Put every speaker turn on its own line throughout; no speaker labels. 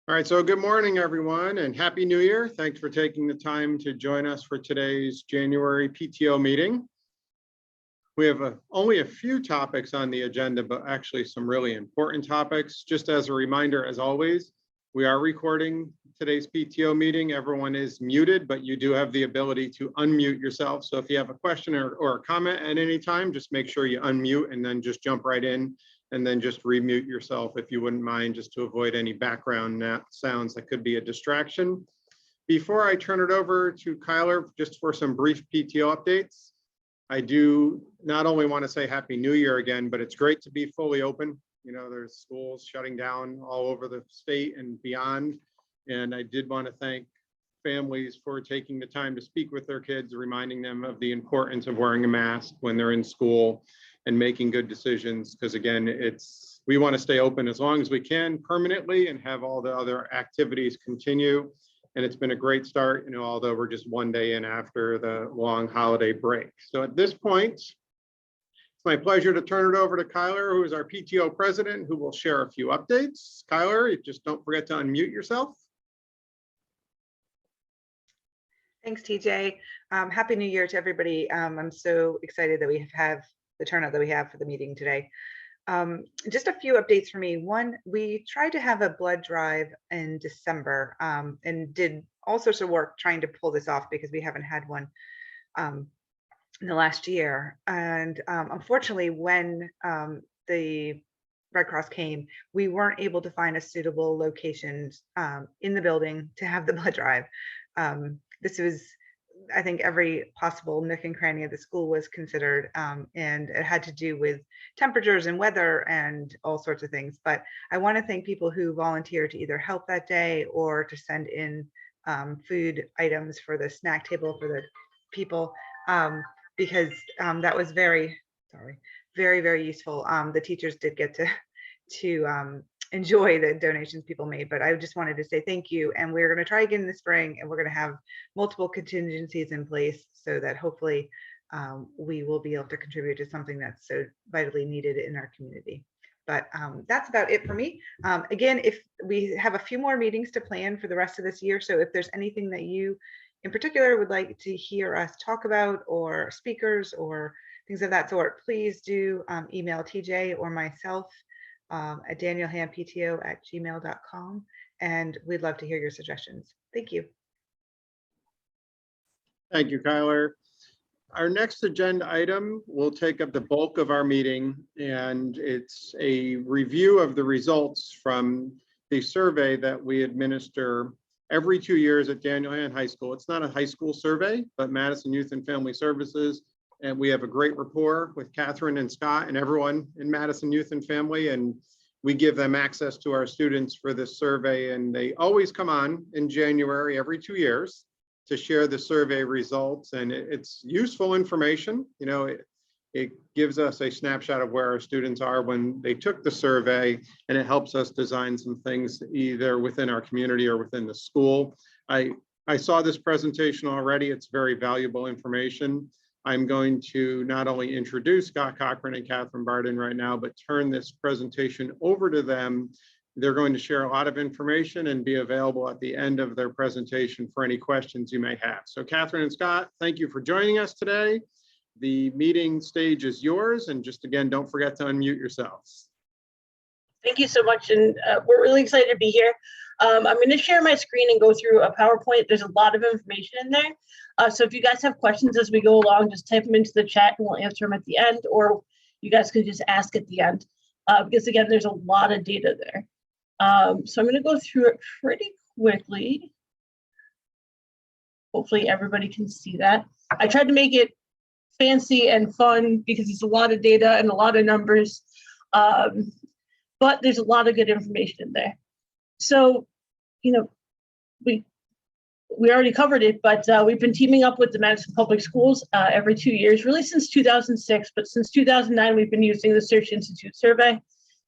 All right, so good morning, everyone, and Happy New Year. Thanks for taking the time to join us for today's January PTO meeting. We have only a few topics on the agenda, but actually some really important topics. Just as a reminder, as always, we are recording today's PTO meeting. Everyone is muted, but you do have the ability to unmute yourself. So if you have a question or a comment at any time, just make sure you unmute and then just jump right in. And then just remute yourself if you wouldn't mind, just to avoid any background sounds that could be a distraction. Before I turn it over to Kyler, just for some brief PTO updates, I do not only want to say Happy New Year again, but it's great to be fully open. You know, there's schools shutting down all over the state and beyond. And I did want to thank families for taking the time to speak with their kids, reminding them of the importance of wearing a mask when they're in school and making good decisions, because again, we want to stay open as long as we can permanently and have all the other activities continue. And it's been a great start, although we're just one day in after the long holiday break. So at this point, it's my pleasure to turn it over to Kyler, who is our PTO president, who will share a few updates. Kyler, just don't forget to unmute yourself.
Thanks, TJ. Happy New Year to everybody. I'm so excited that we have the turnout that we have for the meeting today. Just a few updates for me. One, we tried to have a blood drive in December and did all sorts of work trying to pull this off because we haven't had one in the last year. And unfortunately, when the Red Cross came, we weren't able to find a suitable location in the building to have the blood drive. This was, I think, every possible nook and cranny of the school was considered, and it had to do with temperatures and weather and all sorts of things. But I want to thank people who volunteered to either help that day or to send in food items for the snack table for the people, because that was very, very useful. The teachers did get to enjoy the donations people made, but I just wanted to say thank you. And we're going to try again in the spring, and we're going to have multiple contingencies in place so that hopefully we will be able to contribute to something that's so vitally needed in our community. But that's about it for me. Again, if we have a few more meetings to plan for the rest of this year, so if there's anything that you in particular would like to hear us talk about, or speakers or things of that sort, please do email TJ or myself at danielhampto@gmail.com, and we'd love to hear your suggestions. Thank you.
Thank you, Kyler. Our next agenda item will take up the bulk of our meeting, and it's a review of the results from the survey that we administer every 2 years at Daniel Hand High School. It's not a high school survey, but Madison Youth and Family Services. And we have a great rapport with Catherine and Scott and everyone in Madison Youth and Family. And we give them access to our students for this survey. And they always come on in January every 2 years to share the survey results. And it's useful information. It gives us a snapshot of where our students are when they took the survey, and it helps us design some things either within our community or within the school. I saw this presentation already. It's very valuable information. I'm going to not only introduce Scott Cochran and Catherine Barden right now, but turn this presentation over to them. They're going to share a lot of information and be available at the end of their presentation for any questions you may have. So Catherine and Scott, thank you for joining us today. The meeting stage is yours, and just again, don't forget to unmute yourselves.
Thank you so much, and we're really excited to be here. I'm going to share my screen and go through a PowerPoint. There's a lot of information in there. So if you guys have questions as we go along, just type them into the chat and we'll answer them at the end, or you guys can just ask at the end, because again, there's a lot of data there. So I'm going to go through it pretty quickly. Hopefully everybody can see that. I tried to make it fancy and fun because it's a lot of data and a lot of numbers, but there's a lot of good information in there. So, we already covered it, but we've been teaming up with the Madison Public Schools every 2 years, really since 2006, but since 2009, we've been using the Search Institute survey.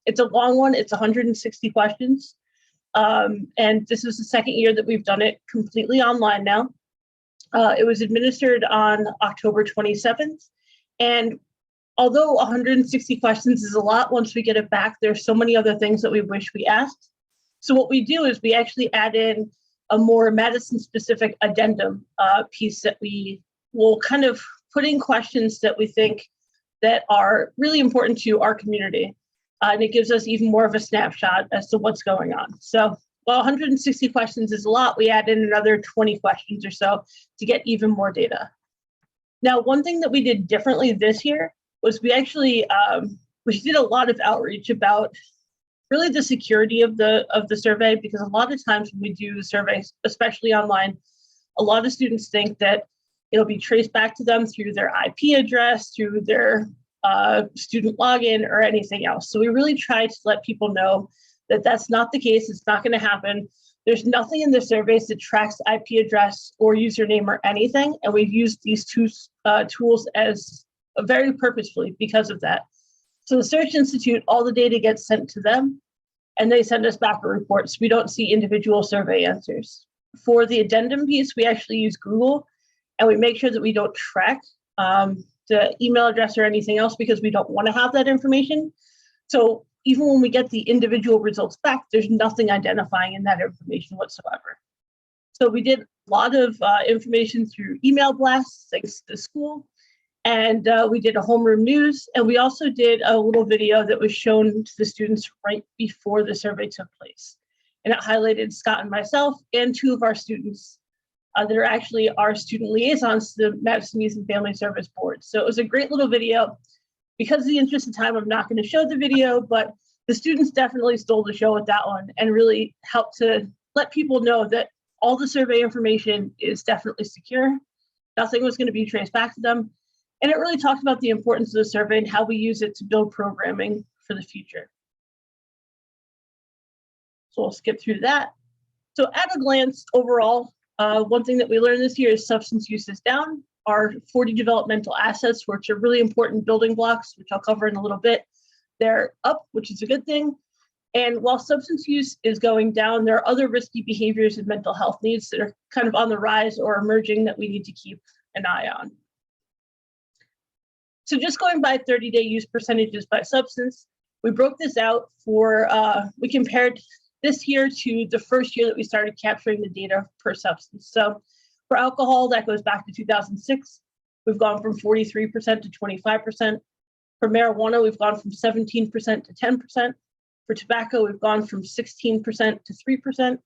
It's a long one, it's 160 questions. And this is the second year that we've done it completely online now. It was administered on October 27th. And although 160 questions is a lot, once we get it back, there's so many other things that we wish we asked. So what we do is we actually add in a more Madison-specific addendum piece that we will kind of put in questions that we think that are really important to our community. And it gives us even more of a snapshot as to what's going on. So while 160 questions is a lot, we add in another 20 questions or so to get even more data. Now, one thing that we did differently this year was we actually we did a lot of outreach about really the security of the survey, because a lot of times when we do surveys, especially online, a lot of students think that it'll be traced back to them through their IP address, through their student login, or anything else. So we really try to let people know that that's not the case. It's not going to happen. There's nothing in the surveys that tracks IP address or username or anything. And we've used these two tools as very purposefully because of that. So the Search Institute, all the data gets sent to them, and they send us back a report. So we don't see individual survey answers. For the addendum piece, we actually use Google, and we make sure that we don't track the email address or anything else, because we don't want to have that information. So even when we get the individual results back, there's nothing identifying in that information whatsoever. So we did a lot of information through email blasts, thanks to the school. And we did a homeroom news, and we also did a little video that was shown to the students right before the survey took place. And it highlighted Scott and myself and two of our students that are actually our student liaisons to the Madison Youth and Family Service Board. So it was a great little video. Because of the interest of time, I'm not going to show the video, but the students definitely stole the show with that one and really helped to let people know that all the survey information is definitely secure. Nothing was going to be traced back to them. And it really talked about the importance of the survey and how we use it to build programming for the future. So we'll skip through that. So at a glance, overall, one thing that we learned this year is substance use is down. Our 40 developmental assets, which are really important building blocks, which I'll cover in a little bit, they're up, which is a good thing. And while substance use is going down, there are other risky behaviors and mental health needs that are kind of on the rise or emerging that we need to keep an eye on. So just going by 30-day use percentages by substance, we broke this out for, we compared this year to the first year that we started capturing the data per substance. So for alcohol, that goes back to 2006. We've gone from 43% to 25%. For marijuana, we've gone from 17% to 10%. For tobacco, we've gone from 16% to 3%.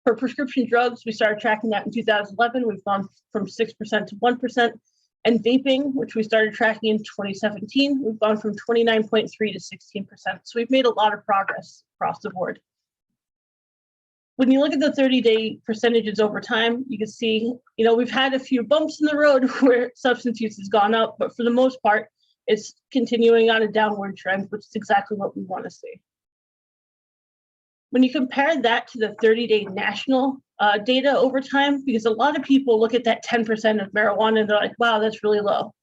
For prescription drugs, we started tracking that in 2011. We've gone from 6% to 1%. And vaping, which we started tracking in 2017, we've gone from 29.3 to 16%. So we've made a lot of progress across the board. When you look at the 30-day percentages over time, you can see, we've had a few bumps in the road where substance use has gone up, but for the most part, it's continuing on a downward trend, which is exactly what we want to see. When you compare that to the 30-day national data over time, because a lot of people look at that 10% of marijuana and they're like, wow, that's really low.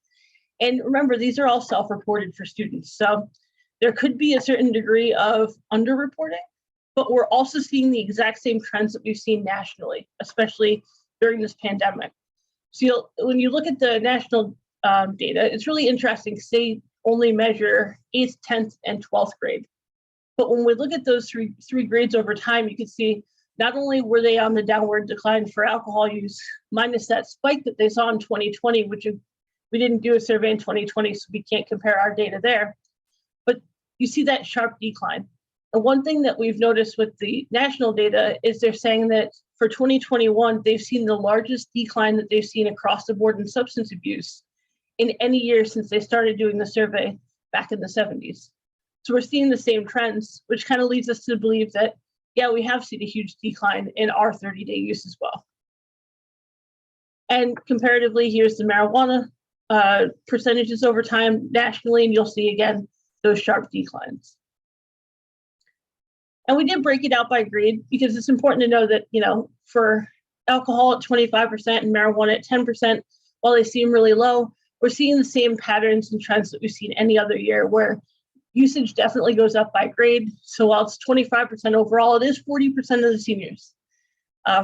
And remember, these are all self-reported for students. So there could be a certain degree of underreporting, but we're also seeing the exact same trends that we've seen nationally, especially during this pandemic. So when you look at the national data, it's really interesting because they only measure 8th, 10th, and 12th grade. But when we look at those three grades over time, you can see not only were they on the downward decline for alcohol use, minus that spike that they saw in 2020, which we didn't do a survey in 2020, so we can't compare our data there, but you see that sharp decline. And one thing that we've noticed with the national data is they're saying that for 2021, they've seen the largest decline that they've seen across the board in substance abuse in any year since they started doing the survey back in the 70s. So we're seeing the same trends, which kind of leads us to believe that, yeah, we have seen a huge decline in our 30-day use as well. And comparatively, here's the marijuana percentages over time nationally, and you'll see again those sharp declines. And we did break it out by grade because it's important to know that, for alcohol at 25% and marijuana at 10%, while they seem really low, we're seeing the same patterns and trends that we've seen any other year, where usage definitely goes up by grade. So while it's 25% overall, it is 40% of the seniors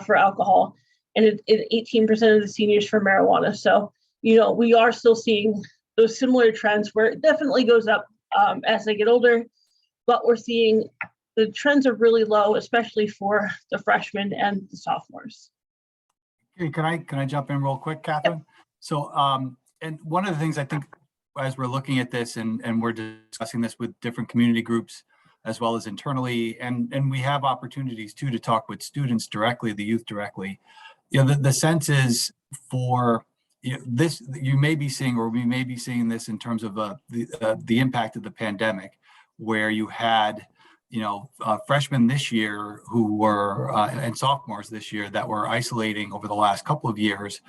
for alcohol, and 18% of the seniors for marijuana. So, we are still seeing those similar trends where it definitely goes up as they get older, but we're seeing the trends are really low, especially for the freshmen and the sophomores.
Hey, can I jump in real quick, Catherine? So, and one of the things I think as we're looking at this and we're discussing this with different community groups as well as internally, and we have opportunities too to talk with students directly, the youth directly. You know, the sense is for this, you may be seeing, or we may be seeing this in terms of the impact of the pandemic, where you had freshmen this year who were and sophomores this year that were isolating over the last couple of years.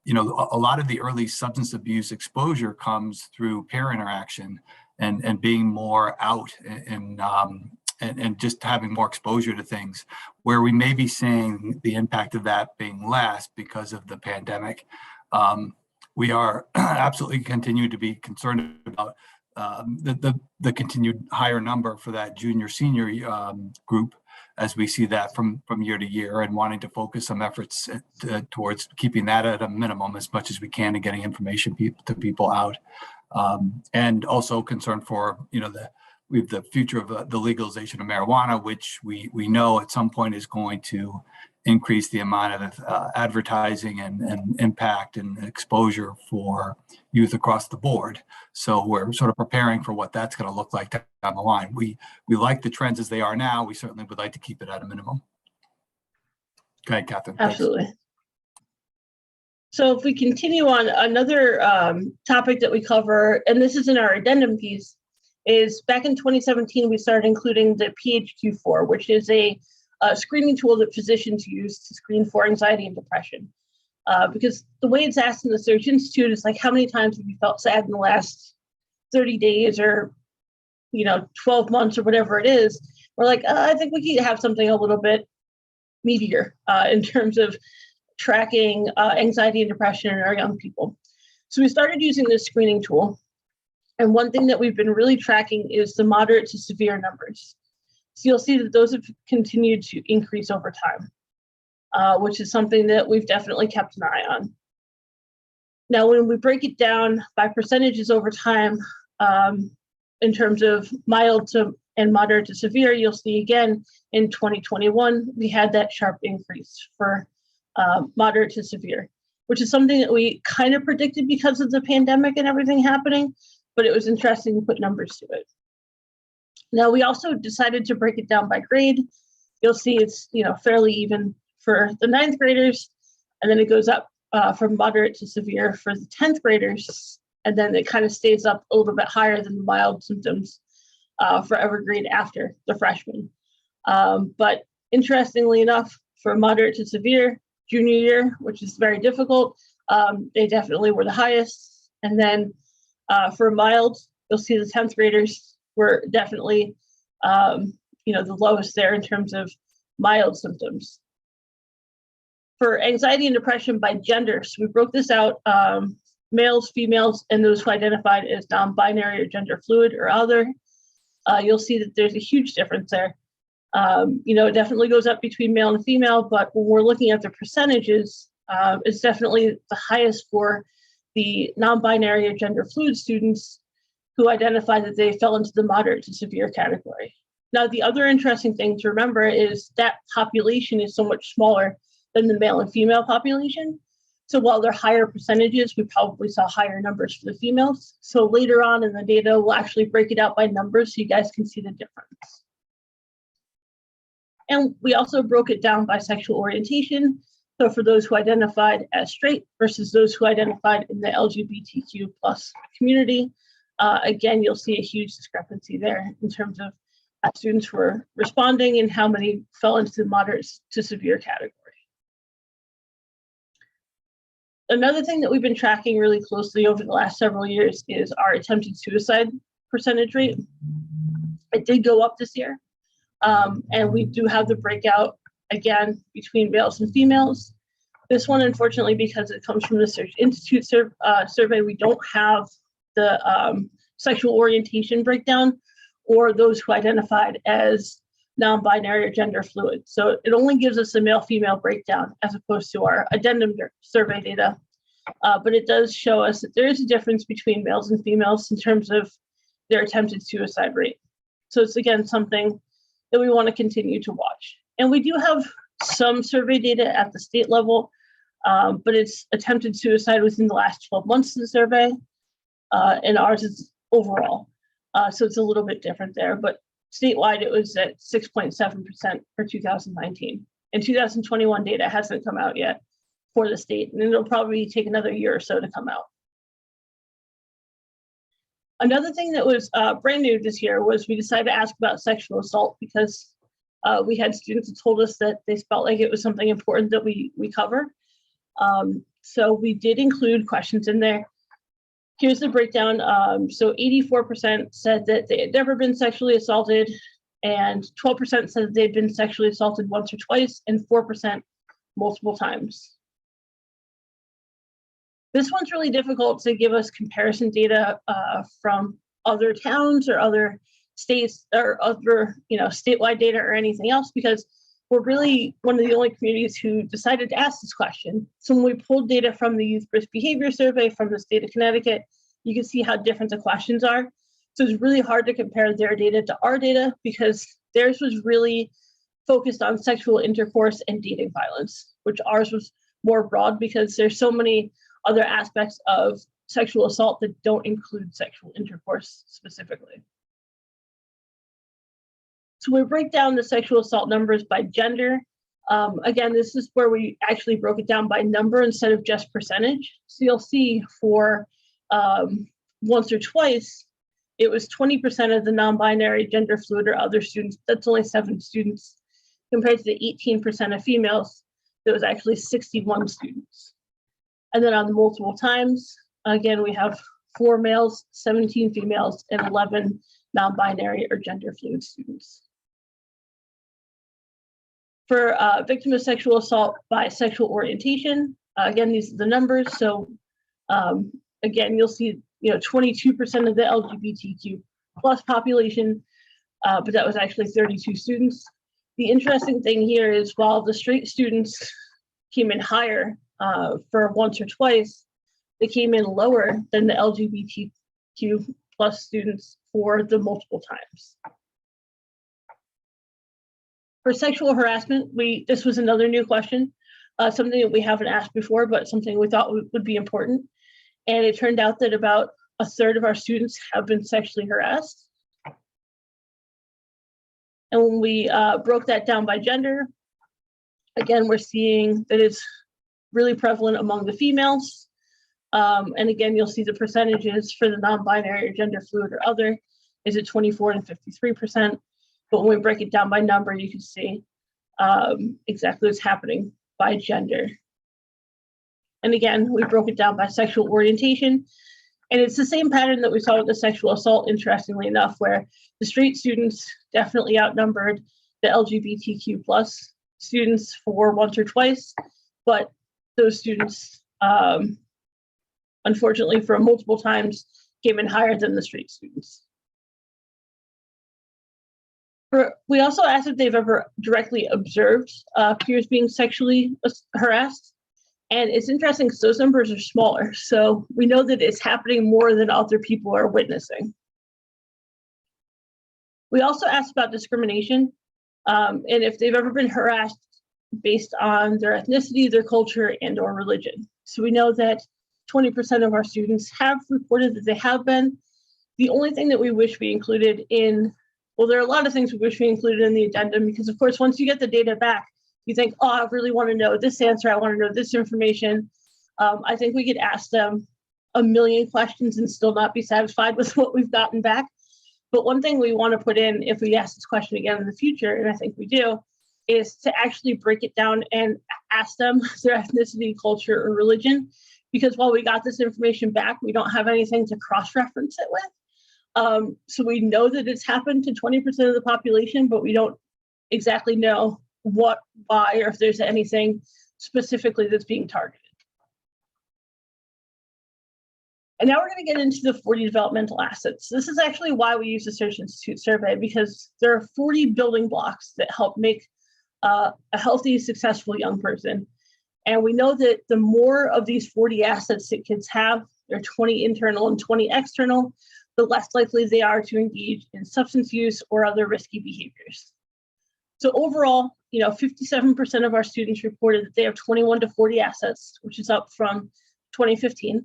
You know, a lot of the early substance abuse exposure comes through peer interaction and being more out and just having more exposure to things, where we may be seeing the impact of that being less because of the pandemic. We are absolutely continue to be concerned about the continued higher number for that junior senior group, as we see that from year to year, and wanting to focus some efforts towards keeping that at a minimum as much as we can and getting information to people out, and also concern for the future of the legalization of marijuana, which we know at some point is going to increase the amount of advertising and impact and exposure for youth across the board. So we're sort of preparing for what that's going to look like down the line. We like the trends as they are now. We certainly would like to keep it at a minimum. Go ahead, Catherine.
Absolutely. Thanks. So if we continue on, another topic that we cover, and this is in our addendum piece, is back in 2017, we started including the PHQ-4, which is a screening tool that physicians use to screen for anxiety and depression. Because the way it's asked in the Search Institute is like, how many times have you felt sad in the last 30 days or 12 months or whatever it is? We're like, I think we need to have something a little bit meatier in terms of tracking anxiety and depression in our young people. So we started using this screening tool. And one thing that we've been really tracking is the moderate to severe numbers. So you'll see that those have continued to increase over time, which is something that we've definitely kept an eye on. Now, when we break it down by percentages over time, in terms of mild to and moderate to severe, you'll see again in 2021, we had that sharp increase for moderate to severe, which is something that we kind of predicted because of the pandemic and everything happening, but it was interesting to put numbers to it. Now, we also decided to break it down by grade. You'll see it's fairly even for the 9th graders, and then it goes up from moderate to severe for the 10th graders, and then it kind of stays up a little bit higher than the mild symptoms for every grade after the freshmen. But interestingly enough, for moderate to severe junior year, which is very difficult, they definitely were the highest. And then for mild, you'll see the 10th graders were definitely the lowest there in terms of mild symptoms. For anxiety and depression by gender, so we broke this out, males, females, and those who identified as non-binary or gender fluid or other. You'll see that there's a huge difference there. It definitely goes up between male and female, but when we're looking at the percentages, it's definitely the highest for the non-binary or gender fluid students who identified that they fell into the moderate to severe category. Now, the other interesting thing to remember is that population is so much smaller than the male and female population. So while they're higher percentages, we probably saw higher numbers for the females. So later on in the data, we'll actually break it out by numbers so you guys can see the difference. And we also broke it down by sexual orientation. So for those who identified as straight versus those who identified in the LGBTQ plus community, again, you'll see a huge discrepancy there in terms of how students were responding and how many fell into the moderate to severe category. Another thing that we've been tracking really closely over the last several years is our attempted suicide percentage rate. It did go up this year, and we do have the breakout again between males and females. This one, unfortunately, because it comes from the Search Institute survey, we don't have the sexual orientation breakdown or those who identified as non-binary or gender fluid. So it only gives us a male-female breakdown as opposed to our addendum survey data. But it does show us that there is a difference between males and females in terms of their attempted suicide rate. So it's, again, something that we want to continue to watch. And we do have some survey data at the state level, but it's attempted suicide within the last 12 months of the survey, and ours is overall. So it's a little bit different there, but statewide it was at 6.7% for 2019. And 2021 data hasn't come out yet for the state, and it'll probably take another year or so to come out. Another thing that was brand new this year was we decided to ask about sexual assault because we had students who told us that they felt like it was something important that we cover. So we did include questions in there. Here's the breakdown. So 84% said that they had never been sexually assaulted, and 12% said that they'd been sexually assaulted once or twice, and 4% multiple times. This one's really difficult to give us comparison data from other towns or other states or other, statewide data or anything else, because we're really one of the only communities who decided to ask this question. So when we pulled data from the Youth Risk Behavior Survey from the state of Connecticut, you can see how different the questions are. So it's really hard to compare their data to our data because theirs was really focused on sexual intercourse and dating violence, which ours was more broad because there's so many other aspects of sexual assault that don't include sexual intercourse specifically. So we break down the sexual assault numbers by gender. Again, this is where we actually broke it down by number instead of just percentage. So you'll see for once or twice, it was 20% of the non-binary, gender fluid, or other students. That's only 7 students, compared to the 18% of females, that was actually 61 students. And then on the multiple times, again, we have 4 males, 17 females, and 11 non-binary or gender fluid students. For victim of sexual assault by sexual orientation, again, these are the numbers. So again, you'll see 22% of the LGBTQ plus population, but that was actually 32 students. The interesting thing here is while the straight students came in higher for once or twice, they came in lower than the LGBTQ plus students for the multiple times. For sexual harassment, this was another new question, something that we haven't asked before, but something we thought would be important. And it turned out that about 1/3 of our students have been sexually harassed. And when we broke that down by gender, again, we're seeing that it's really prevalent among the females. And again, you'll see the percentages for the non-binary or gender fluid or other is at 24 and 53%. But when we break it down by number, you can see exactly what's happening by gender. And again, we broke it down by sexual orientation. And it's the same pattern that we saw with the sexual assault, interestingly enough, where the straight students definitely outnumbered the LGBTQ plus students for once or twice, but those students, unfortunately, for multiple times, came in higher than the straight students. We also asked if they've ever directly observed peers being sexually harassed. And it's interesting because those numbers are smaller. So we know that it's happening more than other people are witnessing. We also asked about discrimination and if they've ever been harassed based on their ethnicity, their culture, and/or religion. So we know that 20% of our students have reported that they have been. The only thing that we wish we included in, well, there are a lot of things we wish we included in the addendum because, of course, once you get the data back, you think, oh, I really want to know this answer. I want to know this information. I think we could ask them a million questions and still not be satisfied with what we've gotten back. But one thing we want to put in if we ask this question again in the future, and I think we do, is to actually break it down and ask them their ethnicity, culture, or religion. Because while we got this information back, we don't have anything to cross-reference it with. So we know that it's happened to 20% of the population, but we don't exactly know what, why, or if there's anything specifically that's being targeted. And now we're going to get into the 40 developmental assets. This is actually why we use the Search Institute survey, because there are 40 building blocks that help make a healthy, successful young person. And we know that the more of these 40 assets that kids have, they're 20 internal and 20 external, the less likely they are to engage in substance use or other risky behaviors. So overall, 57% of our students reported that they have 21 to 40 assets, which is up from 2015.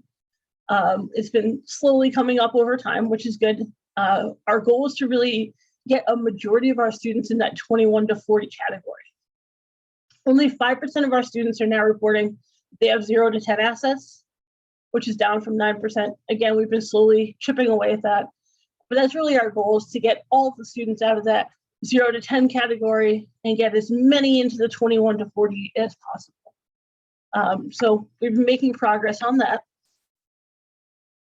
It's been slowly coming up over time, which is good. Our goal is to really get a majority of our students in that 21 to 40 category. Only 5% of our students are now reporting they have 0 to 10 assets, which is down from 9%. Again, we've been slowly chipping away at that. But that's really our goal, is to get all of the students out of that 0 to 10 category and get as many into the 21 to 40 as possible. So we've been making progress on that.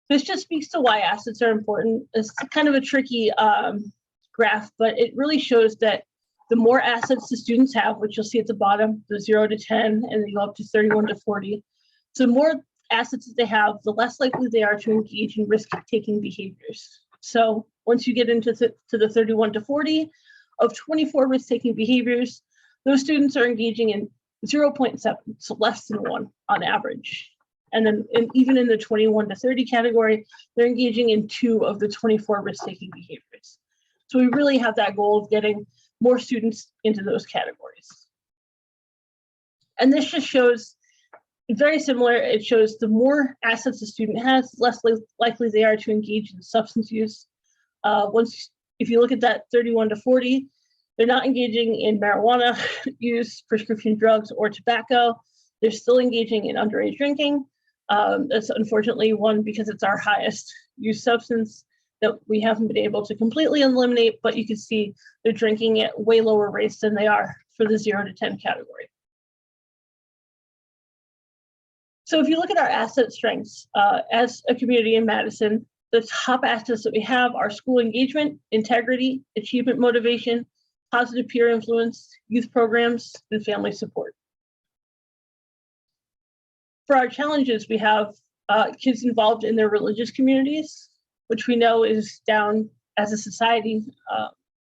This just speaks to why assets are important. It's kind of a tricky graph, but it really shows that the more assets the students have, which you'll see at the bottom, the 0 to 10, and then you go up to 31 to 40. So the more assets that they have, the less likely they are to engage in risk-taking behaviors. So once you get into the 31 to 40, of 24 risk-taking behaviors, those students are engaging in 0.7, so less than 1 on average. And then even in the 21 to 30 category, they're engaging in 2 of the 24 risk-taking behaviors. So we really have that goal of getting more students into those categories. And this just shows, very similar, it shows the more assets a student has, less likely they are to engage in substance use. If you look at that 31 to 40, they're not engaging in marijuana use, prescription drugs, or tobacco. They're still engaging in underage drinking. That's unfortunately one because it's our highest use substance that we haven't been able to completely eliminate, but you can see they're drinking at way lower rates than they are for the 0 to 10 category. So if you look at our asset strengths as a community in Madison, the top assets that we have are school engagement, integrity, achievement motivation, positive peer influence, youth programs, and family support. For our challenges, we have kids involved in their religious communities, which we know is down as a society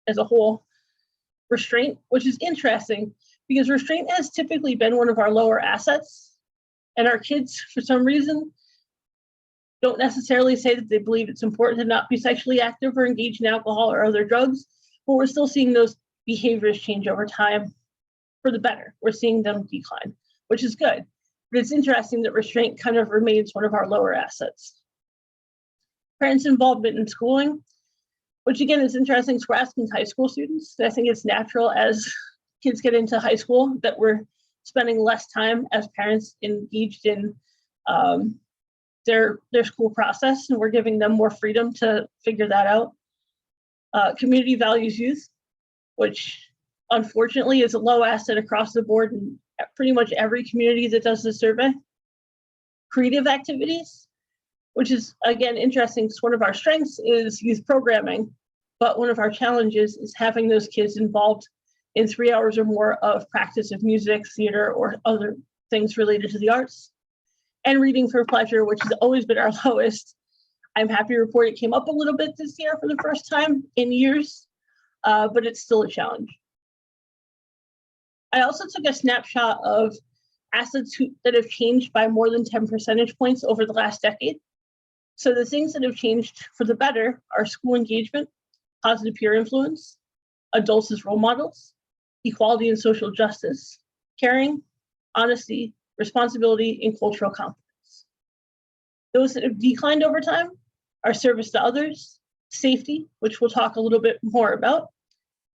as a whole. Restraint, which is interesting because restraint has typically been one of our lower assets, and our kids, for some reason, don't necessarily say that they believe it's important to not be sexually active or engage in alcohol or other drugs, but we're still seeing those behaviors change over time for the better. We're seeing them decline, which is good. But it's interesting that restraint kind of remains one of our lower assets. Parents' involvement in schooling, which again is interesting, so we're asking high school students. I think it's natural as kids get into high school that we're spending less time as parents engaged in their school process, and we're giving them more freedom to figure that out. Community values youth, which unfortunately is a low asset across the board in pretty much every community that does the survey. Creative activities, which is again interesting because one of our strengths is youth programming, but one of our challenges is having those kids involved in 3 hours or more of practice of music, theater, or other things related to the arts. And reading for pleasure, which has always been our lowest. I'm happy to report it came up a little bit this year for the first time in years, but it's still a challenge. I also took a snapshot of assets that have changed by more than 10 percentage points over the last decade. So the things that have changed for the better are school engagement, positive peer influence, adults as role models, equality and social justice, caring, honesty, responsibility, and cultural competence. Those that have declined over time are service to others, safety, which we'll talk a little bit more about,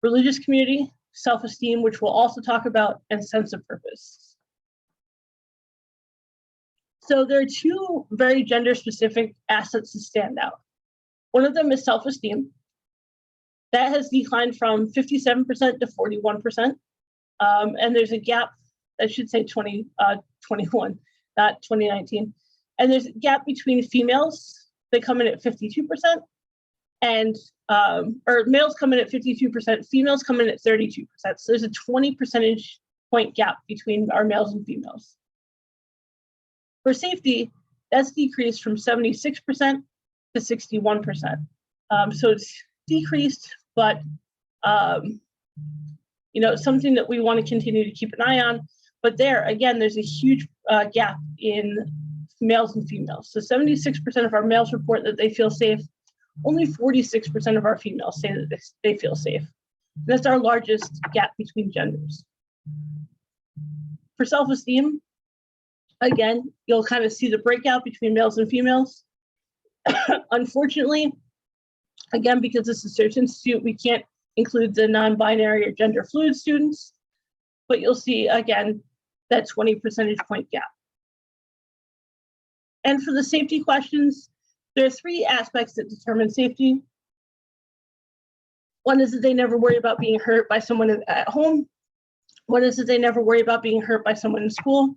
religious community, self-esteem, which we'll also talk about, and sense of purpose. So there are 2 very gender-specific assets that stand out. One of them is self-esteem. That has declined from 57% to 41%. And there's a gap, that should say 2021, not 2019. And there's a gap between females, they come in at 52%, and or males come in at 52%, females come in at 32%. So there's a 20 percentage point gap between our males and females. For safety, that's decreased from 76% to 61%. So it's decreased, but something that we want to continue to keep an eye on. But there, again, there's a huge gap in males and females. So 76% of our males report that they feel safe. Only 46% of our females say that they feel safe. That's our largest gap between genders. For self-esteem, again, you'll kind of see the breakout between males and females. Unfortunately, again, because this is Search Institute, we can't include the non-binary or gender fluid students, but you'll see, again, that 20 percentage point gap. And for the safety questions, there are 3 aspects that determine safety. One is that they never worry about being hurt by someone at home. One is that they never worry about being hurt by someone in school.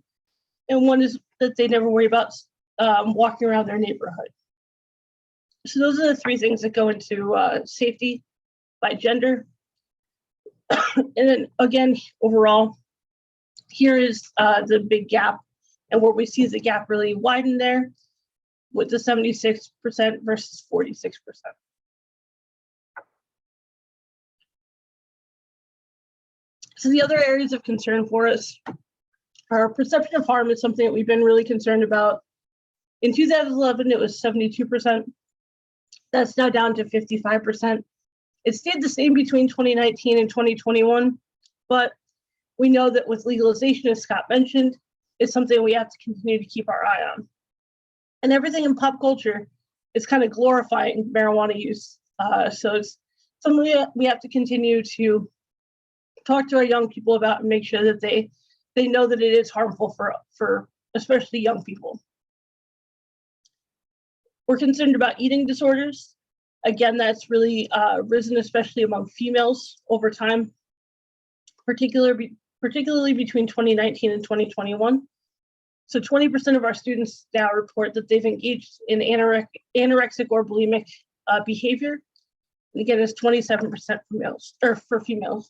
And one is that they never worry about walking around their neighborhood. So those are the 3 things that go into safety by gender. And then again, overall, here is the big gap, and where we see the gap really widen there with the 76% versus 46%. So the other areas of concern for us are perception of harm is something that we've been really concerned about. In 2011, it was 72%. That's now down to 55%. It stayed the same between 2019 and 2021, but we know that with legalization, as Scott mentioned, is something we have to continue to keep our eye on. And everything in pop culture is kind of glorifying marijuana use. So it's something we have to continue to talk to our young people about and make sure that they know that it is harmful for especially young people. We're concerned about eating disorders. Again, that's really risen, especially among females over time, particularly between 2019 and 2021. So 20% of our students now report that they've engaged in anorexic or bulimic behavior. And again, it's 27% for males or for females.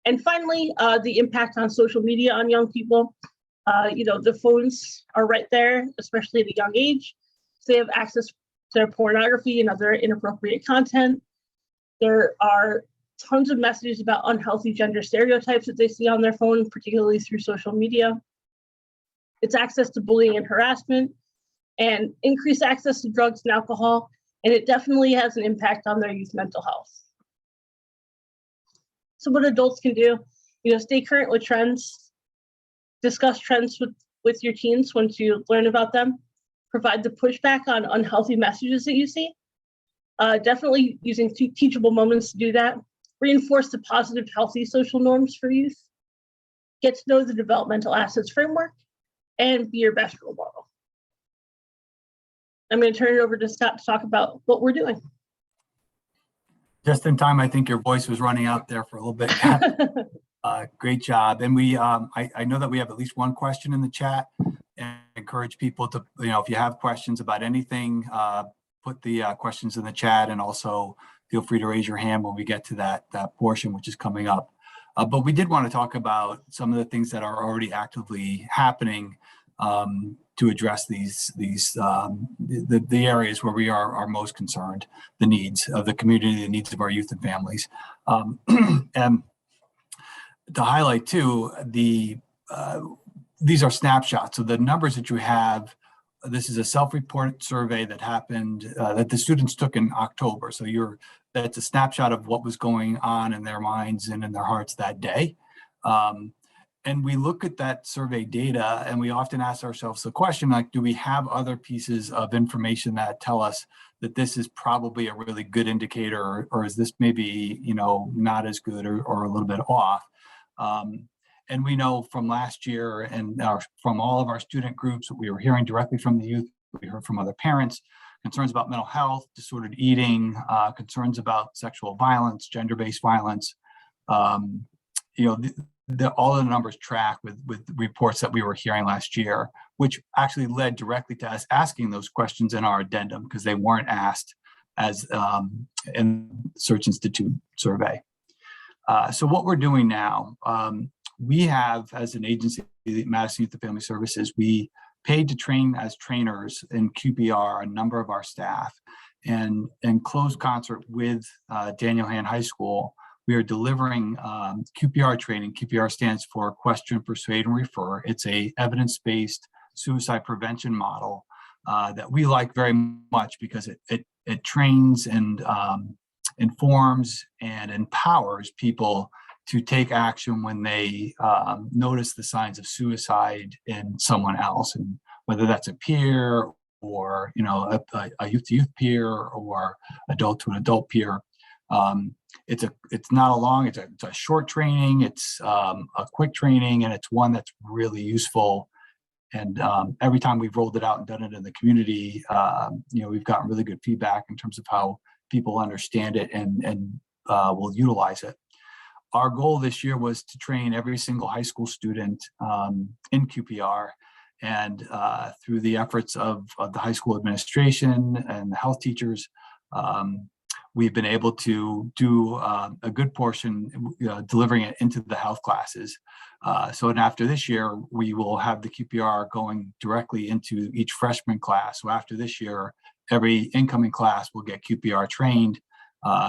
And finally, the impact on social media on young people. The phones are right there, especially at a young age. So they have access to pornography and other inappropriate content. There are tons of messages about unhealthy gender stereotypes that they see on their phone, particularly through social media. It's access to bullying and harassment, and increased access to drugs and alcohol, and it definitely has an impact on their youth mental health. So what adults can do, stay current with trends, discuss trends with your teens once you learn about them, provide the pushback on unhealthy messages that you see, definitely using teachable moments to do that, reinforce the positive, healthy social norms for youth, get to know the developmental assets framework, and be your best role model. I'm going to turn it over to Scott to talk about what we're doing.
Just in time, I think your voice was running out there for a little bit. Great job. And I know that we have at least one question in the chat, and encourage people to, if you have questions about anything, put the questions in the chat, and also feel free to raise your hand when we get to that portion, which is coming up. But we did want to talk about some of the things that are already actively happening to address the areas where we are most concerned, the needs of the community, the needs of our youth and families. And to highlight too, these are snapshots. So the numbers that you have, this is a self-report survey that happened, that the students took in October. So that's a snapshot of what was going on in their minds and in their hearts that day. And we look at that survey data, and we often ask ourselves the question, like, do we have other pieces of information that tell us that this is probably a really good indicator, or is this maybe, not as good or a little bit off? And we know from last year and from all of our student groups, we were hearing directly from the youth, we heard from other parents, concerns about mental health, disordered eating, concerns about sexual violence, gender-based violence. All the numbers track with reports that we were hearing last year, which actually led directly to us asking those questions in our addendum, because they weren't asked as in Search Institute survey. So what we're doing now, we have, as an agency, Madison Youth and Family Services, we paid to train as trainers in QPR a number of our staff, and in close concert with Daniel Hand High School, we are delivering QPR training. QPR stands for Question, Persuade, and Refer. It's a evidence-based suicide prevention model that we like very much, because it trains and informs and empowers people to take action when they notice the signs of suicide in someone else, and whether that's a peer or a youth-to-youth peer or adult-to-adult peer. It's not a long, it's a short training. It's a quick training, and it's one that's really useful. And every time we've rolled it out and done it in the community, we've gotten really good feedback in terms of how people understand it and will utilize it. Our goal this year was to train every single high school student in QPR, and through the efforts of the high school administration and the health teachers, we've been able to do a good portion, delivering it into the health classes. And after this year, we will have the QPR going directly into each freshman class. So after this year, every incoming class will get QPR trained.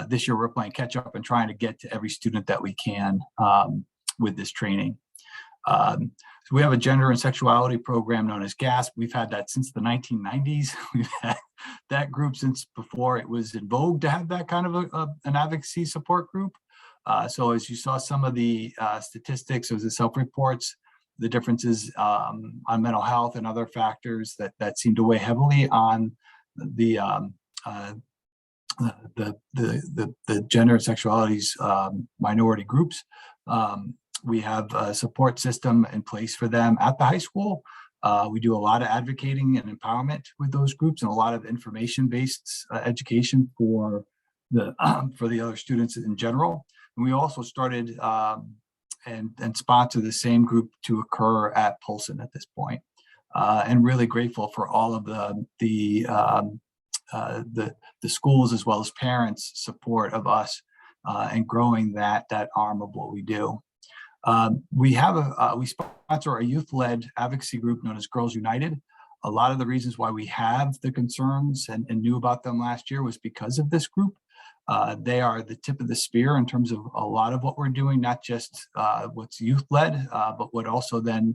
This year, we're playing catch up and trying to get to every student that we can with this training. So we have a gender and sexuality program known as GASP. We've had that since the 1990s. We've had that group since before it was in vogue to have that kind of an advocacy support group. So as you saw some of the statistics or the self-reports, the differences on mental health and other factors that seem to weigh heavily on the gender and sexualities minority groups. We have a support system in place for them at the high school. We do a lot of advocating and empowerment with those groups, and a lot of information-based education for the other students in general. And we also started and sponsor the same group to occur at Polson at this point. And really grateful for all of the schools as well as parents' support of us and growing that arm of what we do. We sponsor a youth-led advocacy group known as Girls United. A lot of the reasons why we have the concerns and knew about them last year was because of this group. They are the tip of the spear in terms of a lot of what we're doing, not just what's youth-led, but what also then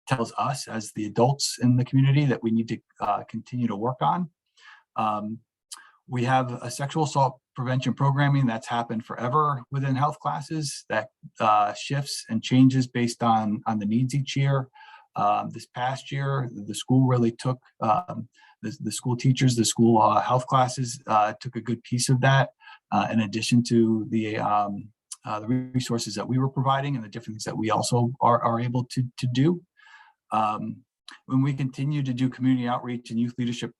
tells us as the adults in the community that we need to continue to work on. We have a sexual assault prevention programming that's happened forever within health classes that shifts and changes based on the needs each year. This past year, the school really took, the school teachers, the school health classes took a good piece of that, in addition to the resources that we were providing and the different things that we also are able to do. When we continue to do community outreach and youth leadership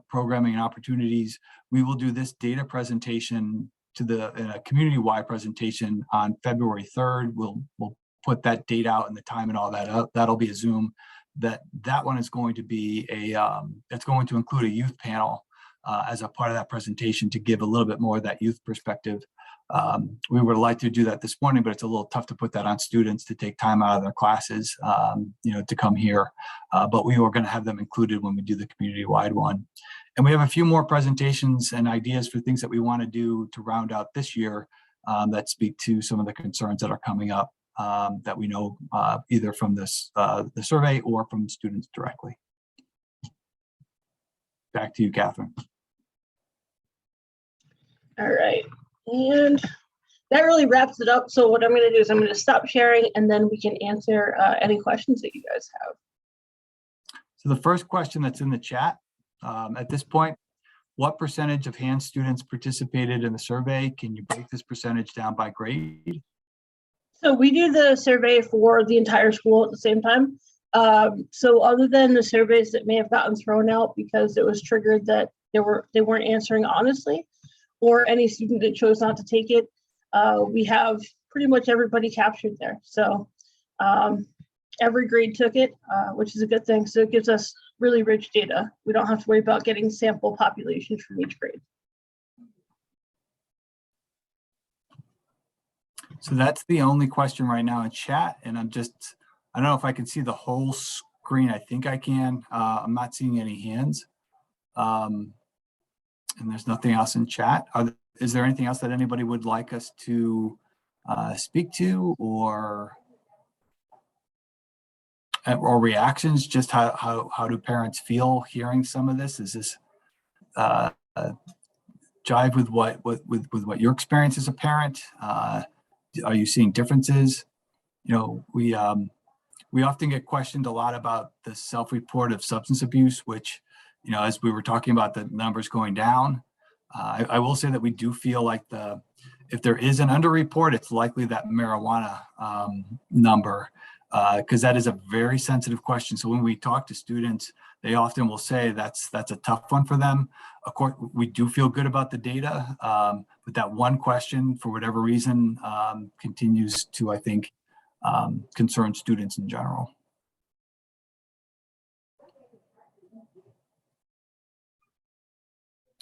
programming and opportunities, we will do this data presentation in a community-wide presentation on February 3rd. We'll put that date out and the time and all that up. That'll be a Zoom. That one is going to be that's going to include a youth panel as a part of that presentation to give a little bit more of that youth perspective. We would like to do that this morning, but it's a little tough to put that on students to take time out of their classes, to come here. But we were going to have them included when we do the community-wide one. And we have a few more presentations and ideas for things that we want to do to round out this year that speak to some of the concerns that are coming up that we know either from this the survey or from students directly. Back to you, Catherine.
All right. And that really wraps it up. So what I'm going to do is I'm going to stop sharing, and then we can answer any questions that you guys have.
So the first question that's in the chat at this point, what percentage of hand students participated in the survey? Can you break this percentage down by grade?
So we do the survey for the entire school at the same time. So other than the surveys that may have gotten thrown out because it was triggered that they weren't answering honestly, or any student that chose not to take it, we have pretty much everybody captured there. So every grade took it, which is a good thing. So it gives us really rich data. We don't have to worry about getting sample populations from each grade.
So that's the only question right now in chat. And I don't know if I can see the whole screen. I think I can. I'm not seeing any hands. And there's nothing else in chat. Is there anything else that anybody would like us to speak to, or reactions? Just how do parents feel hearing some of this? Is this jive with what your experience as a parent? Are you seeing differences? You know, we often get questioned a lot about the self-report of substance abuse, which, you know, as we were talking about the numbers going down, I will say that we do feel like if there is an underreport, it's likely that marijuana number, because that is a very sensitive question. So when we talk to students, they often will say that's a tough one for them. Of course, we do feel good about the data, but that one question, for whatever reason, continues to, I think, concern students in general.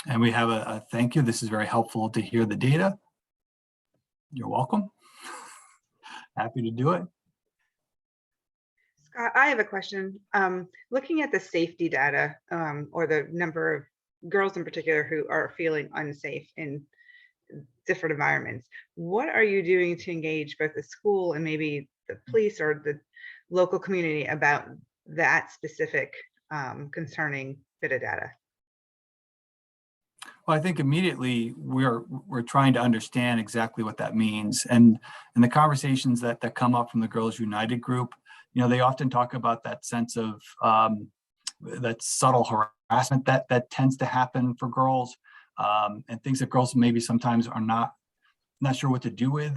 And we have a thank you. This is very helpful to hear the data. You're welcome. Happy to do it.
Scott, I have a question. Looking at the safety data, or the number of girls in particular who are feeling unsafe in different environments, what are you doing to engage both the school and maybe the police or the local community about that specific concerning bit of data?
Well, I think immediately we're trying to understand exactly what that means, and the conversations that come up from the Girls United group, you know, they often talk about that sense of that subtle harassment that tends to happen for girls, and things that girls maybe sometimes are not sure what to do with.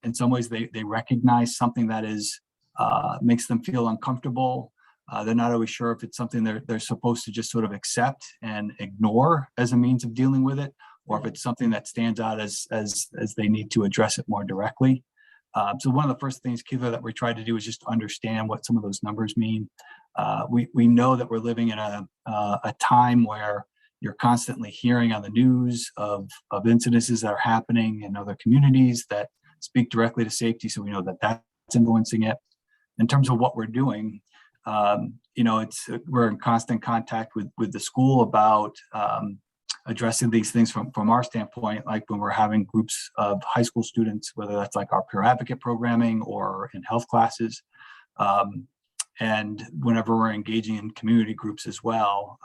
In some ways, they recognize something that is makes them feel uncomfortable. They're not always sure if it's something they're supposed to just sort of accept and ignore as a means of dealing with it, or if it's something that stands out as they need to address it more directly. So one of the first things, Keitha, that we try to do is just understand what some of those numbers mean. We know that we're living in a time where you're constantly hearing on the news of incidences that are happening in other communities that speak directly to safety. So we know that that's influencing it. In terms of what we're doing, you know, we're in constant contact with the school about addressing these things from our standpoint, like when we're having groups of high school students, whether that's like our peer advocate programming or in health classes, and whenever we're engaging in community groups as well,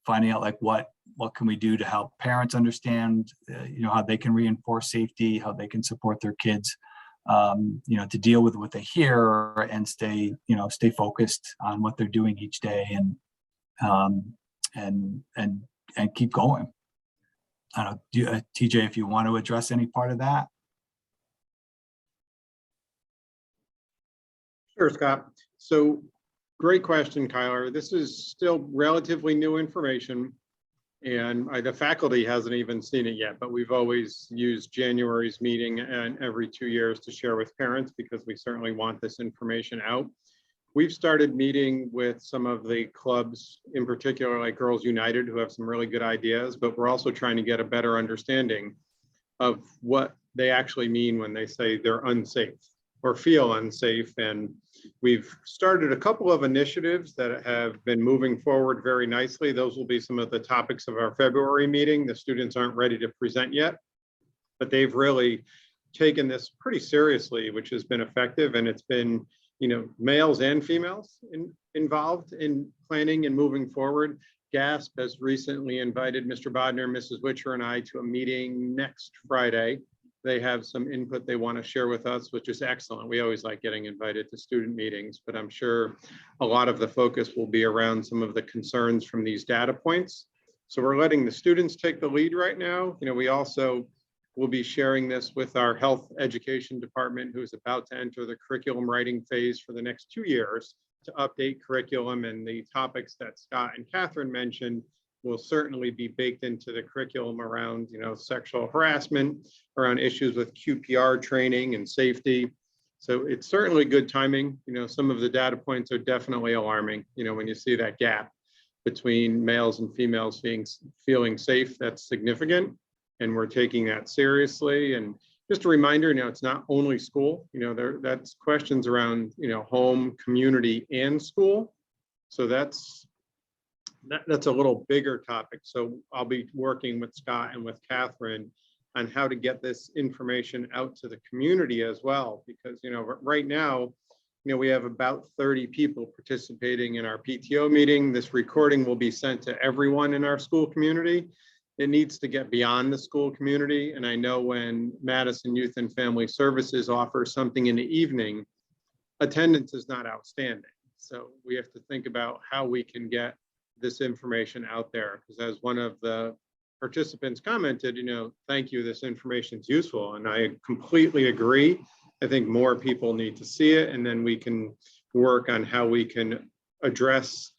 finding out like what can we do to help parents understand, you know, how they can reinforce safety, how they can support their kids, you know, to deal with what they hear and stay focused on what they're doing each day, and keep going. I don't know, TJ, if you want to address any part of that.
Sure, Scott. So great question, Kyler. This is still relatively new information, and the faculty hasn't even seen it yet, but we've always used January's meeting and every 2 years to share with parents because we certainly want this information out. We've started meeting with some of the clubs, in particular like Girls United, who have some really good ideas, but we're also trying to get a better understanding of what they actually mean when they say they're unsafe or feel unsafe. And we've started a couple of initiatives that have been moving forward very nicely. Those will be some of the topics of our February meeting. The students aren't ready to present yet, but they've really taken this pretty seriously, which has been effective. And it's been, you know, males and females involved in planning and moving forward. GASP has recently invited Mr. Bodner, Mrs. Witcher, and I to a meeting next Friday. They have some input they want to share with us, which is excellent. We always like getting invited to student meetings, but I'm sure a lot of the focus will be around some of the concerns from these data points. So we're letting the students take the lead right now. You know, we also will be sharing this with our health education department, who is about to enter the curriculum writing phase for the next 2 years to update curriculum, and the topics that Scott and Catherine mentioned will certainly be baked into the curriculum around, you know, sexual harassment, around issues with QPR training and safety. So it's certainly good timing. You know, some of the data points are definitely alarming. You know, when you see that gap between males and females feeling safe, that's significant. And we're taking that seriously. And just a reminder, you know, it's not only school, you know, that's questions around, you know, home, community, and school. So that's a little bigger topic. So I'll be working with Scott and with Catherine on how to get this information out to the community as well, because, you know, right now, you know, we have about 30 people participating in our PTO meeting. This recording will be sent to everyone in our school community. it needs to get beyond the school community. And I know when Madison Youth and Family Services offers something in the evening, attendance is not outstanding. So we have to think about how we can get this information out there, because as one of the participants commented, thank you, this information is useful. And I completely agree. I think more people need to see it, and then we can work on how we can address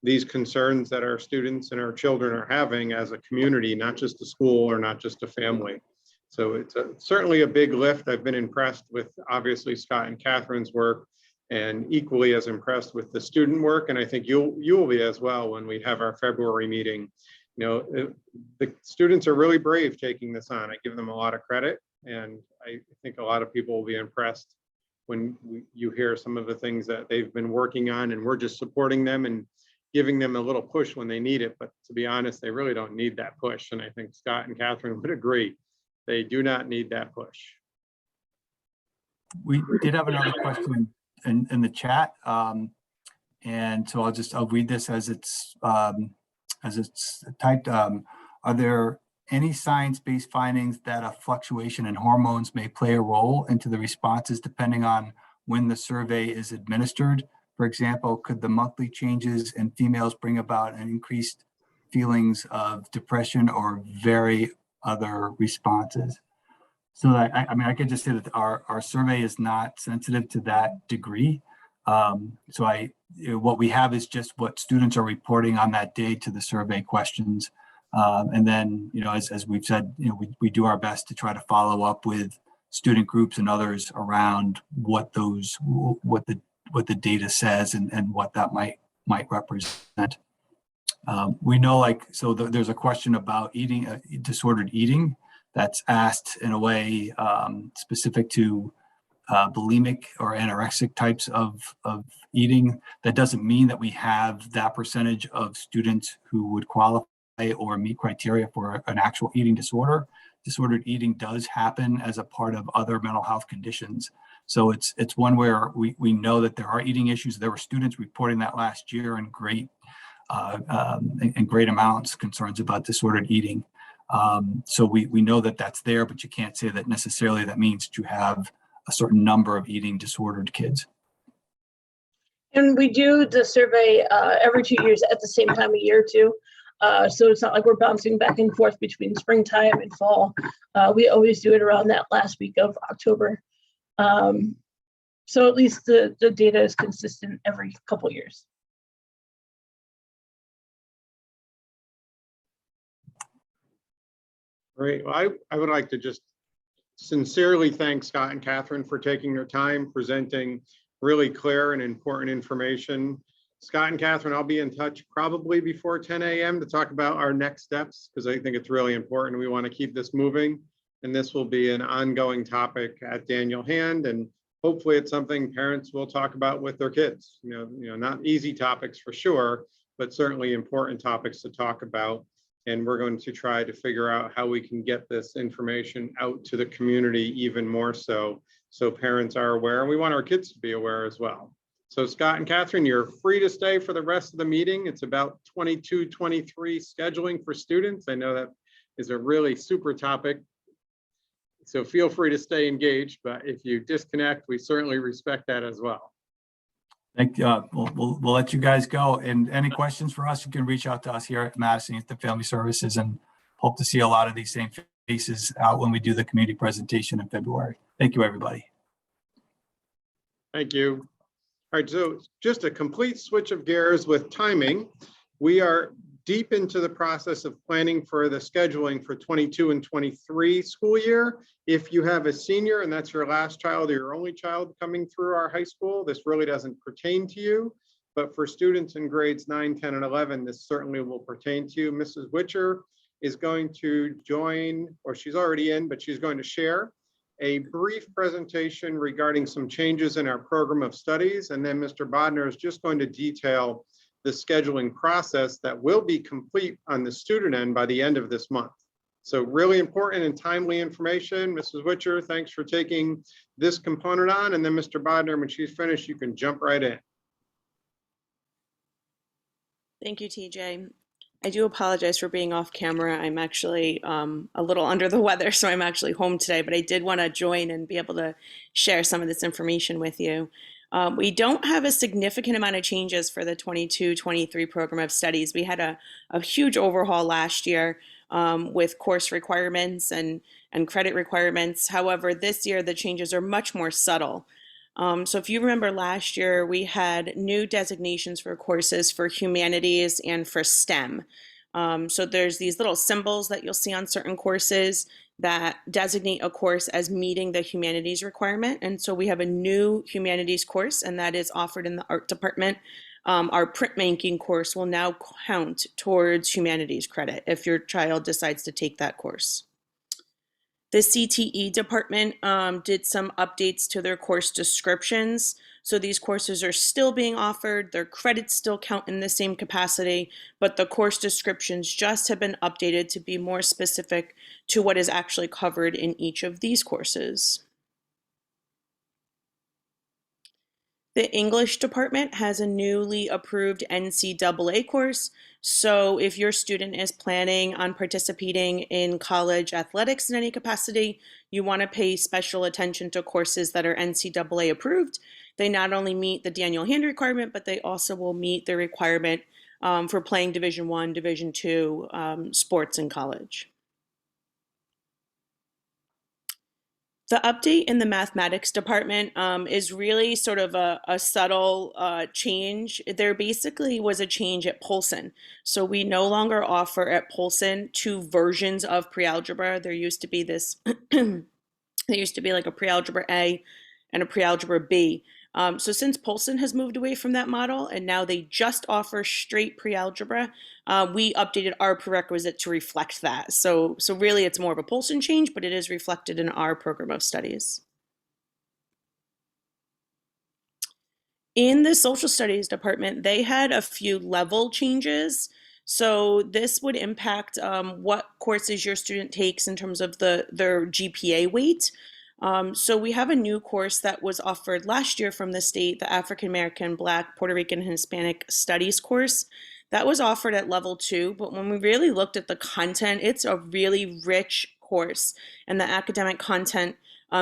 these concerns that our students and our children are having as a community, not just a school or not just a family. So it's certainly a big lift. I've been impressed with, obviously, Scott and Catherine's work, and equally as impressed with the student work. And I think you will be as well when we have our February meeting. The students are really brave taking this on. I give them a lot of credit, and I think a lot of people will be impressed when you hear some of the things that they've been working on, and we're just supporting them and giving them a little push when they need it. But to be honest, they really don't need that push. And I think Scott and Catherine would agree. They do not need that push.
We did have another question in the chat. And so I'll read this as it's typed. Are there any science-based findings that a fluctuation in hormones may play a role into the responses depending on when the survey is administered? For example, could the monthly changes in females bring about an increased feelings of depression or very other responses? So I could just say that our survey is not sensitive to that degree. What we have is just what students are reporting on that day to the survey questions. And then, as we've said, we do our best to try to follow up with student groups and others around what the data says and what that might represent. We know, there's a question about eating, disordered eating, that's asked in a way specific to bulimic or anorexic types of eating. That doesn't mean that we have that percentage of students who would qualify or meet criteria for an actual eating disorder. Disordered eating does happen as a part of other mental health conditions. So it's one where we know that there are eating issues. There were students reporting that last year in great amounts, concerns about disordered eating. So we know that that's there, but you can't say that necessarily that means that you have a certain number of eating disordered kids.
And we do the survey every 2 years at the same time of year too. So it's not like we're bouncing back and forth between springtime and fall. We always do it around that last week of October. So at least the data is consistent every couple years.
Great. Well, I would like to just sincerely thank Scott and Catherine for taking their time presenting really clear and important information. Scott and Catherine, I'll be in touch probably before 10 a.m. to talk about our next steps, because I think it's really important. We want to keep this moving, and this will be an ongoing topic at Daniel Hand, and hopefully it's something parents will talk about with their kids. Not easy topics for sure, but certainly important topics to talk about. And we're going to try to figure out how we can get this information out to the community even more so parents are aware, and we want our kids to be aware as well. So Scott and Catherine, you're free to stay for the rest of the meeting. It's about 22-23 scheduling for students. I know that is a really super topic, so feel free to stay engaged, but if you disconnect, we certainly respect that as well.
Thank you. We'll let you guys go. And any questions for us, you can reach out to us here at Madison Youth and Family Services, and hope to see a lot of these same faces out when we do the community presentation in February. Thank you, everybody.
Thank you. All right, so just a complete switch of gears with timing. We are deep into the process of planning for the scheduling for 22 and 23 school year. If you have a senior and that's your last child or your only child coming through our high school, this really doesn't pertain to you. But for students in grades 9, 10, and 11, this certainly will pertain to you. Mrs. Witcher is going to join, or she's already in, but she's going to share a brief presentation regarding some changes in our program of studies. And then Mr. Bodner is just going to detail the scheduling process that will be complete on the student end by the end of this month. So really important and timely information. Mrs. Witcher, thanks for taking this component on. And then Mr. Bodner, when she's finished, you can jump right in.
Thank you, TJ. I do apologize for being off camera. I'm actually a little under the weather, so I'm actually home today, but I did want to join and be able to share some of this information with you. We don't have a significant amount of changes for the 22-23 program of studies. We had a huge overhaul last year with course requirements and credit requirements. However, this year the changes are much more subtle. So if you remember last year, we had new designations for courses for humanities and for STEM. So there's these little symbols that you'll see on certain courses that designate a course as meeting the humanities requirement. And so we have a new humanities course, and that is offered in the art department. Our printmaking course will now count towards humanities credit if your child decides to take that course. The CTE department did some updates to their course descriptions. So these courses are still being offered, their credits still count in the same capacity, but the course descriptions just have been updated to be more specific to what is actually covered in each of these courses. The English department has a newly approved NCAA course. So if your student is planning on participating in college athletics in any capacity, you want to pay special attention to courses that are NCAA approved. They not only meet the Daniel Hand requirement, but they also will meet the requirement for playing Division I, Division II sports in college. The update in the mathematics department is really sort of a subtle change. There basically was a change at Polson. So we no longer offer at Polson two versions of pre-algebra. There used to be this, there used to be like a pre-algebra A and a pre-algebra B. So since Polson has moved away from that model and now they just offer straight pre-algebra, we updated our prerequisite to reflect that. So really it's more of a Polson change, but it is reflected in our program of studies. In the social studies department, they had a few level changes. So this would impact what courses your student takes in terms of their GPA weight. So we have a new course that was offered last year from the state, the African American, Black, Puerto Rican, and Hispanic Studies course. That was offered at level 2, but when we really looked at the content, it's a really rich course, and the academic content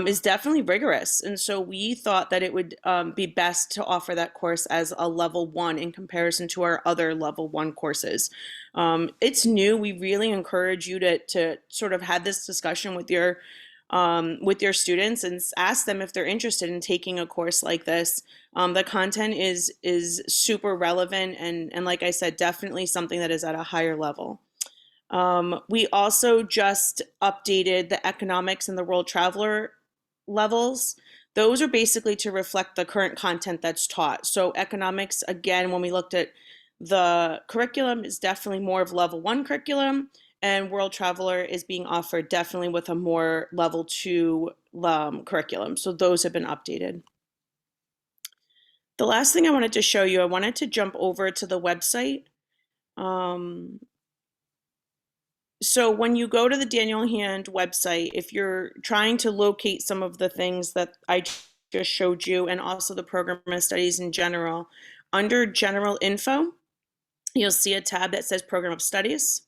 is definitely rigorous. And so we thought that it would be best to offer that course as a level 1 in comparison to our other level 1 courses. It's new. We really encourage you to sort of have this discussion with your students and ask them if they're interested in taking a course like this. The content is super relevant and like I said, definitely something that is at a higher level. We also just updated the economics and the world traveler levels. Those are basically to reflect the current content that's taught. So economics, again, when we looked at the curriculum, is definitely more of level 1 curriculum. And World Traveler is being offered definitely with a more level 2 curriculum. So those have been updated. The last thing I wanted to show you, I wanted to jump over to the website. So when you go to the Daniel Hand website, if you're trying to locate some of the things that I just showed you and also the program of studies in general, under general info, you'll see a tab that says program of studies.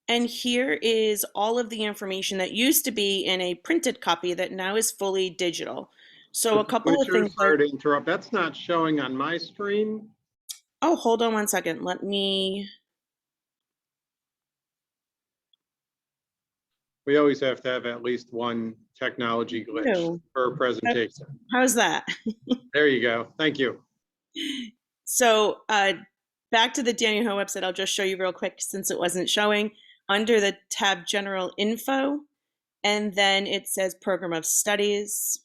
And here is all of the information that used to be in a printed copy that now is fully digital. So a couple of things.
Sorry to interrupt. That's not showing on my screen.
Oh, hold on one second. Let me.
We always have to have at least one technology glitch per presentation.
How's that?
There you go. Thank you.
So back to the Daniel Ho website, I'll just show you real quick since it wasn't showing. Under the tab General Info, and then it says Program of Studies.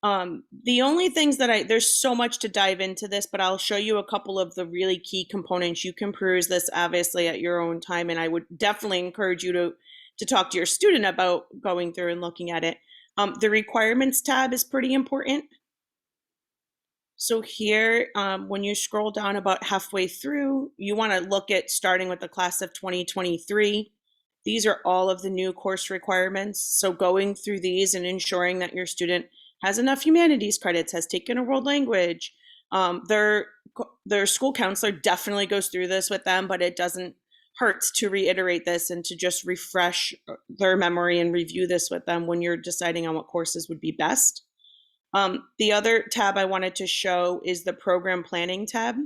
The only things that there's so much to dive into this, but I'll show you a couple of the really key components. You can peruse this obviously at your own time, and I would definitely encourage you to talk to your student about going through and looking at it. The requirements tab is pretty important. So here, when you scroll down about halfway through, you want to look at starting with the class of 2023. These are all of the new course requirements. So going through these and ensuring that your student has enough humanities credits, has taken a world language. Their school counselor definitely goes through this with them, but it doesn't hurt to reiterate this and to just refresh their memory and review this with them when you're deciding on what courses would be best. The other tab I wanted to show is the program planning tab.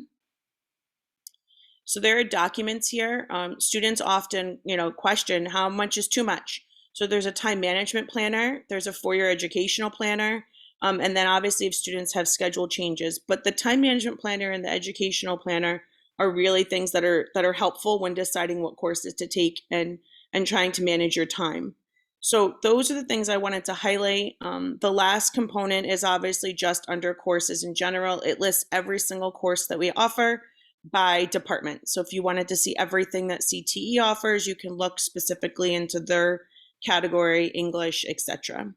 So there are documents here. Students often, question how much is too much. So there's a time management planner, there's a four-year educational planner, and then obviously if students have schedule changes. But the time management planner and the educational planner are really things that are helpful when deciding what courses to take and trying to manage your time. So those are the things I wanted to highlight. The last component is obviously just under courses in general. It lists every single course that we offer by department. So if you wanted to see everything that CTE offers, you can look specifically into their category, English, etc.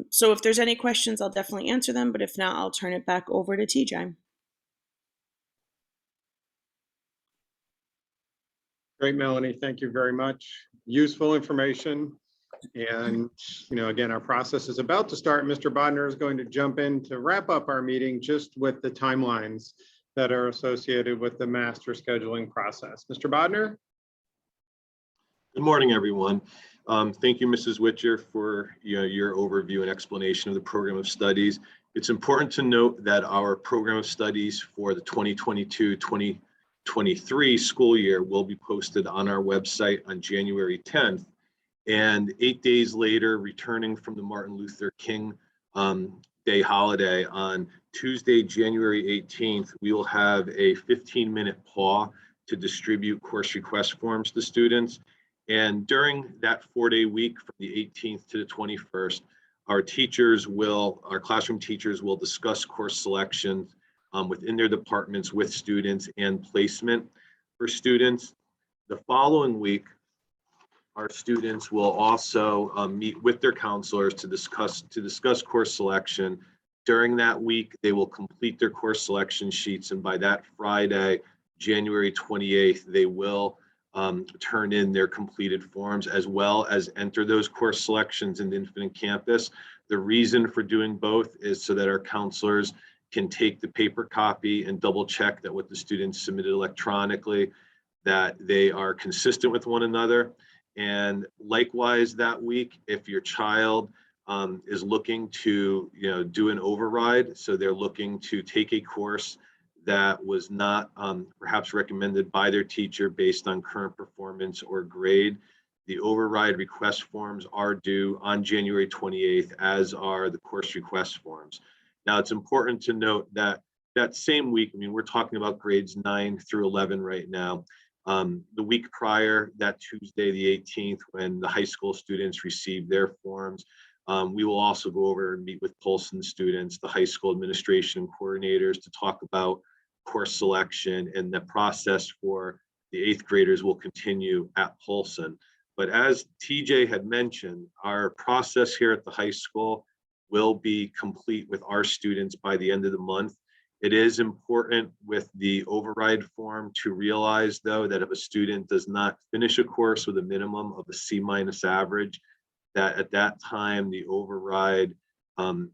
So if there's any questions, I'll definitely answer them, but if not, I'll turn it back over to TJ.
Great, Melanie. Thank you very much. Useful information. And, again, our process is about to start. Mr. Bodner is going to jump in to wrap up our meeting just with the timelines that are associated with the master scheduling process. Mr. Bodner?
Good morning, everyone. Thank you, Mrs. Witcher, for your overview and explanation of the program of studies. It's important to note that our program of studies for the 2022-2023 school year will be posted on our website on January 10th. And 8 days later, returning from the Martin Luther King Day holiday on Tuesday, January 18th, we will have a 15-minute pause to distribute course request forms to students. And during that 4-day week from the 18th to the 21st, our classroom teachers will discuss course selections within their departments with students and placement for students. The following week, our students will also meet with their counselors to discuss course selection. During that week, they will complete their course selection sheets, and by that Friday, January 28th, they will turn in their completed forms as well as enter those course selections in Infinite Campus. The reason for doing both is so that our counselors can take the paper copy and double check that what the students submitted electronically, that they are consistent with one another. And likewise that week, if your child is looking to do an override, so they're looking to take a course that was not perhaps recommended by their teacher based on current performance or grade, the override request forms are due on January 28th, as are the course request forms. Now, it's important to note that that same week, we're talking about grades 9 through 11 right now. The week prior, that Tuesday, the 18th, when the high school students receive their forms, we will also go over and meet with Polson students, the high school administration coordinators, to talk about course selection, and the process for the 8th graders will continue at Polson. But as TJ had mentioned, our process here at the high school will be complete with our students by the end of the month. It is important with the override form to realize, though, that if a student does not finish a course with a minimum of a C- average, that at that time the override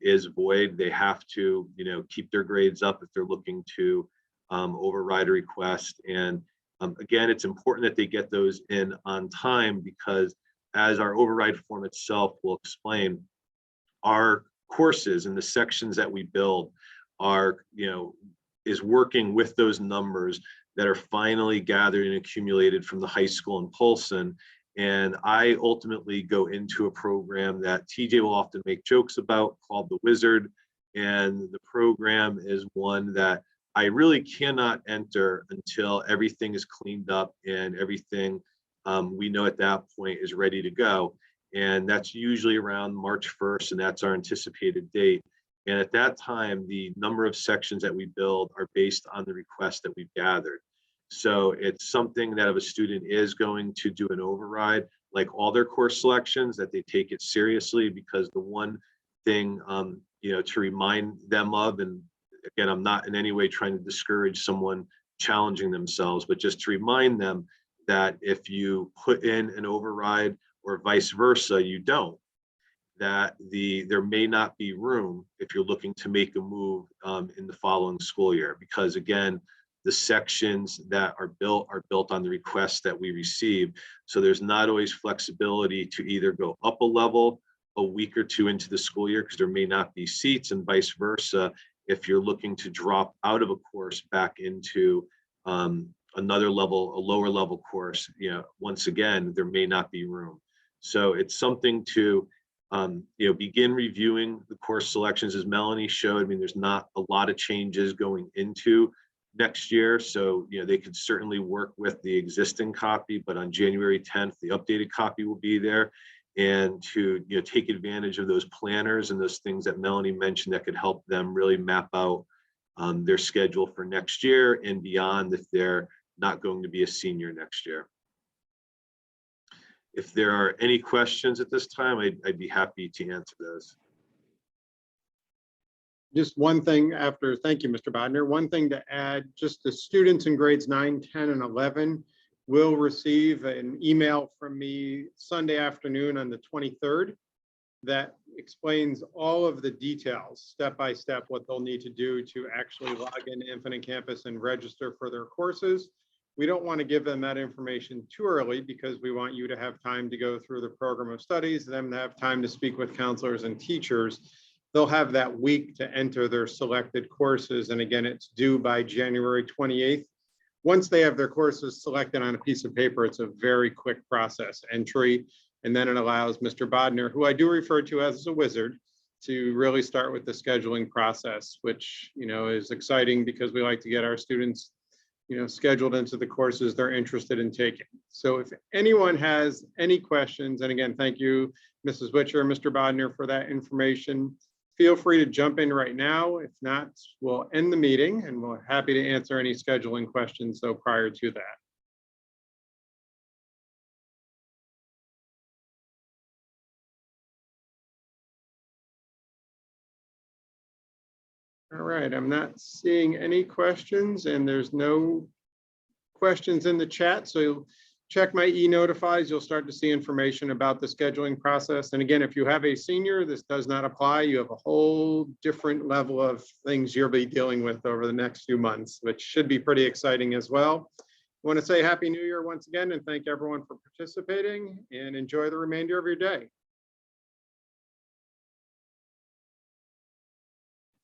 is void. They have to, keep their grades up if they're looking to override a request. And again, it's important that they get those in on time, because as our override form itself will explain, our courses and the sections that we build are, is working with those numbers that are finally gathered and accumulated from the high school in Polson. And I ultimately go into a program that TJ will often make jokes about, called the Wizard. And the program is one that I really cannot enter until everything is cleaned up and everything we know at that point is ready to go. And that's usually around March 1st, and that's our anticipated date. And at that time, the number of sections that we build are based on the requests that we've gathered. So it's something that if a student is going to do an override, like all their course selections, that they take it seriously, because the one thing, to remind them of, and again, I'm not in any way trying to discourage someone challenging themselves, but just to remind them that if you put in an override or vice versa, you don't, that there may not be room if you're looking to make a move in the following school year, because again, the sections that are built on the requests that we receive. So there's not always flexibility to either go up a level a week or two into the school year because there may not be seats, and vice versa if you're looking to drop out of a course back into another level, a lower level course. Once again, there may not be room. So it's something to begin reviewing the course selections. As Melanie showed, I mean, there's not a lot of changes going into next year. So, they could certainly work with the existing copy, but on January 10th, the updated copy will be there. And to, take advantage of those planners and those things that Melanie mentioned that could help them really map out their schedule for next year and beyond if they're not going to be a senior next year. If there are any questions at this time, I'd be happy to answer those.
Just one thing thank you, Mr. Bodner. One thing to add, just the students in grades 9, 10, and 11 will receive an email from me Sunday afternoon on the 23rd that explains all of the details, step by step, what they'll need to do to actually log into Infinite Campus and register for their courses. We don't want to give them that information too early because we want you to have time to go through the program of studies, them to have time to speak with counselors and teachers. They'll have that week to enter their selected courses. And again, it's due by January 28th. Once they have their courses selected on a piece of paper, it's a very quick process entry. And then it allows Mr. Bodner, who I do refer to as a wizard, to really start with the scheduling process, which, is exciting because we like to get our students, scheduled into the courses they're interested in taking. So if anyone has any questions, and again, thank you, Mrs. Witcher, Mr. Bodner, for that information. Feel free to jump in right now. If not, we'll end the meeting and we're happy to answer any scheduling questions though prior to that. All right, I'm not seeing any questions and there's no questions in the chat. So check my e-notifies, you'll start to see information about the scheduling process. And again, if you have a senior, this does not apply. You have a whole different level of things you'll be dealing with over the next few months, which should be pretty exciting as well. I want to say Happy New Year once again and thank everyone for participating and enjoy the remainder of your day.